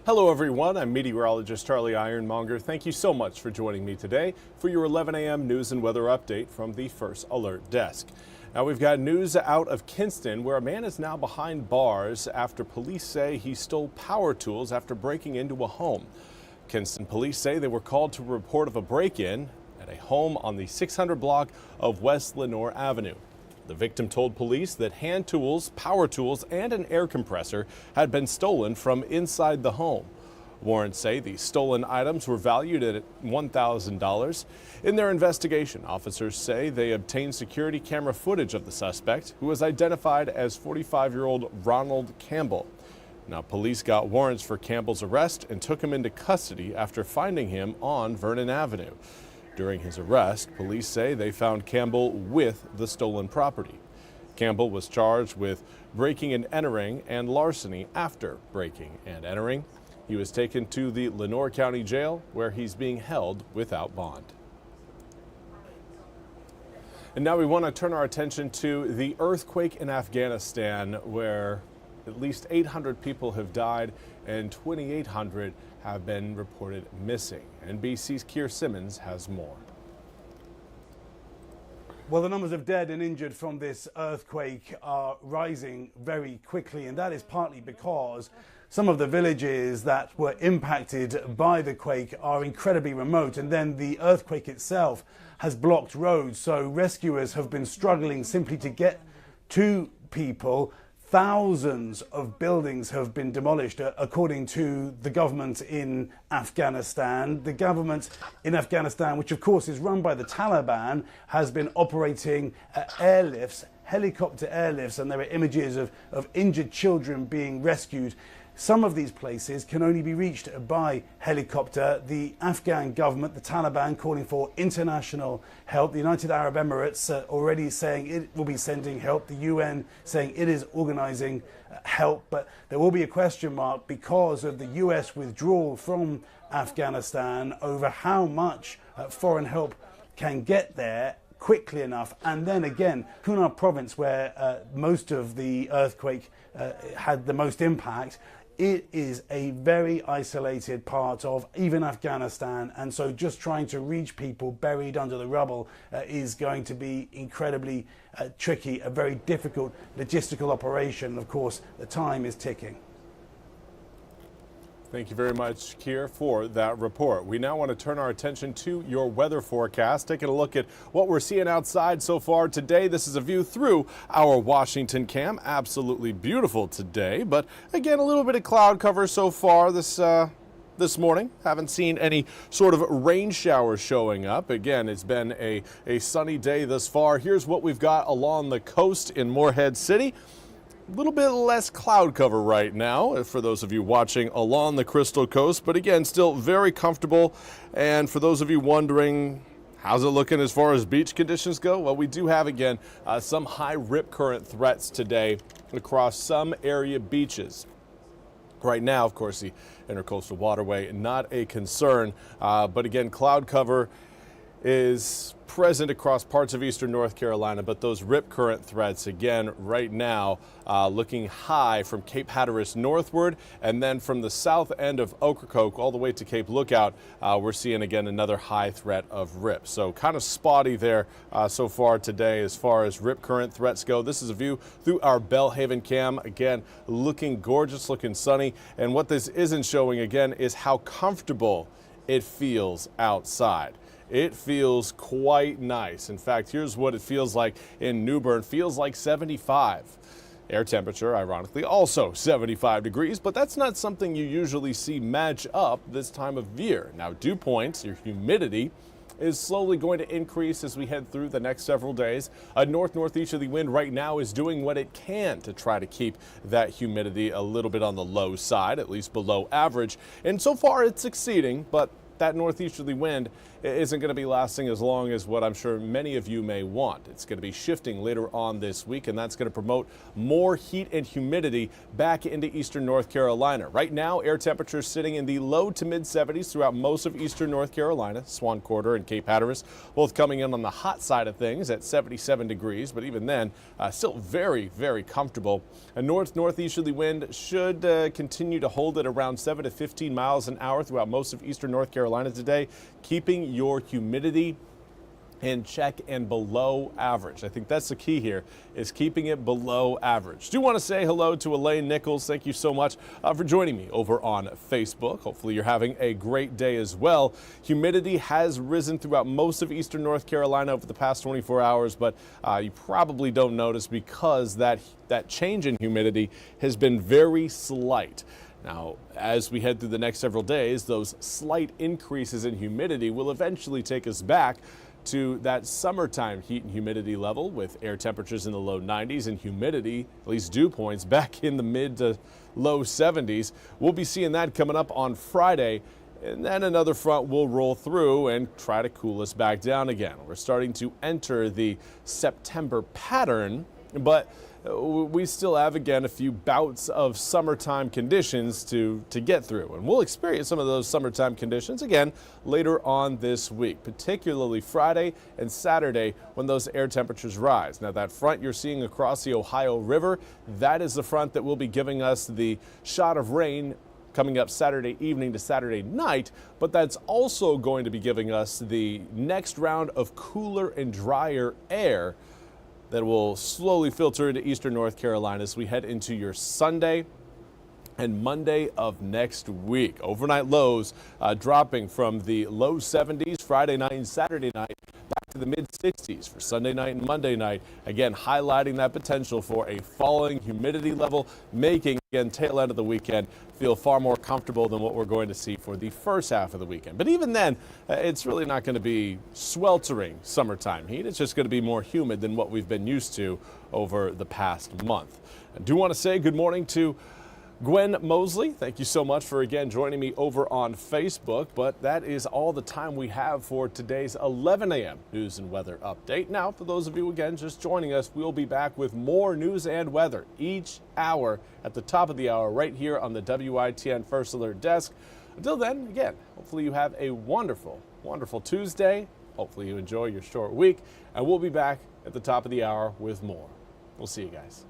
Hello everyone, I'm Meteorologist Charlie Ironmonger. Thank you so much for joining me today for your 11 a.m. news and weather update from the First Alert Desk. Now we've got news out of Kinston where a man is now behind bars after police say he stole power tools after breaking into a home. Kinston police say they were called to a report of a break-in at a home on the 600 block of West Lenore Avenue. The victim told police that hand tools, power tools, and an air compressor had been stolen from inside the home. Warrants say the stolen items were valued at $1,000. In their investigation, officers say they obtained security camera footage of the suspect, who was identified as 45-year-old Ronald Campbell. Now, police got warrants for Campbell's arrest and took him into custody after finding him on Vernon Avenue. During his arrest, police say they found Campbell with the stolen property. Campbell was charged with breaking and entering and larceny after breaking and entering. He was taken to the Lenore County Jail where he's being held without bond. And now we want to turn our attention to the earthquake in Afghanistan where at least 800 people have died and 2,800 have been reported missing. NBC's Keir Simmons has more. Well, the numbers of dead and injured from this earthquake are rising very quickly, and that is partly because some of the villages that were impacted by the quake are incredibly remote, and then the earthquake itself has blocked roads, so rescuers have been struggling simply to get to people. Thousands of buildings have been demolished, according to the government in Afghanistan. The government in Afghanistan, which of course is run by the Taliban, has been operating airlifts, helicopter airlifts, and there are images of injured children being rescued. Some of these places can only be reached by helicopter. The Afghan government, the Taliban, calling for international help. The United Arab Emirates already saying it will be sending help. The UN saying it is organizing help. But there will be a question mark because of the US withdrawal from Afghanistan over how much foreign help can get there quickly enough. And then again, Kunar province, where most of the earthquake had the most impact, it is a very isolated part of even Afghanistan, and so just trying to reach people buried under the rubble is going to be incredibly tricky, a very difficult logistical operation. Of course, the time is ticking. Thank you very much, Keir, for that report. We now want to turn our attention to your weather forecast, taking a look at what we're seeing outside so far today. This is a view through our Washington cam. Absolutely beautiful today, but again, a little bit of cloud cover so far this morning. Haven't seen any sort of rain showers showing up. Again, it's been a sunny day thus far. Here's what we've got along the coast in Morehead City. A little bit less cloud cover right now for those of you watching along the Crystal Coast, but again, still very comfortable. And for those of you wondering, how's it looking as far as beach conditions go? Well, we do have, again, some high rip current threats today across some area beaches. Right now, of course, the Intercoastal Waterway, not a concern, but again, cloud cover is present across parts of eastern North Carolina, but those rip current threats, again, right now, looking high from Cape Hatteras northward, and then from the south end of Ocracoke all the way to Cape Lookout, we're seeing, again, another high threat of rip. So kind of spotty there so far today as far as rip current threats go. This is a view through our Belhaven cam. Again, looking gorgeous, looking sunny. And what this isn't showing, again, is how comfortable it feels outside. It feels quite nice. In fact, here's what it feels like in New Bern. Feels like 75. Air temperature, ironically, also 75 degrees, but that's not something you usually see match up this time of year. Now, dew points, your humidity, is slowly going to increase as we head through the next several days. A north-northeasterly wind right now is doing what it can to try to keep that humidity a little bit on the low side, at least below average. And so far, it's succeeding, but that northeasterly wind isn't going to be lasting as long as what I'm sure many of you may want. It's going to be shifting later on this week, and that's going to promote more heat and humidity back into eastern North Carolina. Right now, air temperatures sitting in the low to mid 70s throughout most of eastern North Carolina. Swan Quarter and Cape Hatteras both coming in on the hot side of things at 77 degrees, but even then, still very, very comfortable. A northeasterly wind should continue to hold at around 7 to 15 miles an hour throughout most of eastern North Carolina today, keeping your humidity in check and below average. I think that's the key here, is keeping it below average. Do want to say hello to Elaine Nichols. Thank you so much for joining me over on Facebook. Hopefully you're having a great day as well. Humidity has risen throughout most of eastern North Carolina over the past 24 hours, but you probably don't notice because that change in humidity has been very slight. Now, as we head through the next several days, those slight increases in humidity will eventually take us back to that summertime heat and humidity level, with air temperatures in the low 90s and humidity, at least dew points, back in the mid to low 70s. We'll be seeing that coming up on Friday, and then another front will roll through and try to cool us back down again. We're starting to enter the September pattern, but we still have, again, a few bouts of summertime conditions to get through. And we'll experience some of those summertime conditions again later on this week, particularly Friday and Saturday when those air temperatures rise. Now, that front you're seeing across the Ohio River, that is the front that will be giving us the shot of rain coming up Saturday evening to Saturday night, but that's also going to be giving us the next round of cooler and drier air that will slowly filter into eastern North Carolina as we head into your Sunday and Monday of next week. Overnight lows dropping from the low 70s Friday night and Saturday night back to the mid 60s for Sunday night and Monday night. Again, highlighting that potential for a falling humidity level, making, again, tail end of the weekend feel far more comfortable than what we're going to see for the first half of the weekend. But even then, it's really not going to be sweltering summertime heat. It's just going to be more humid than what we've been used to over the past month. I do want to say good morning to Gwen Mosley. Thank you so much for again joining me over on Facebook, but that is all the time we have for today's 11 a.m. news and weather update. Now, for those of you again just joining us, we'll be back with more news and weather each hour at the top of the hour right here on the WITN First Alert desk. Until then, again, hopefully you have a wonderful, wonderful Tuesday. Hopefully you enjoy your short week, and we'll be back at the top of the hour with more. We'll see you guys.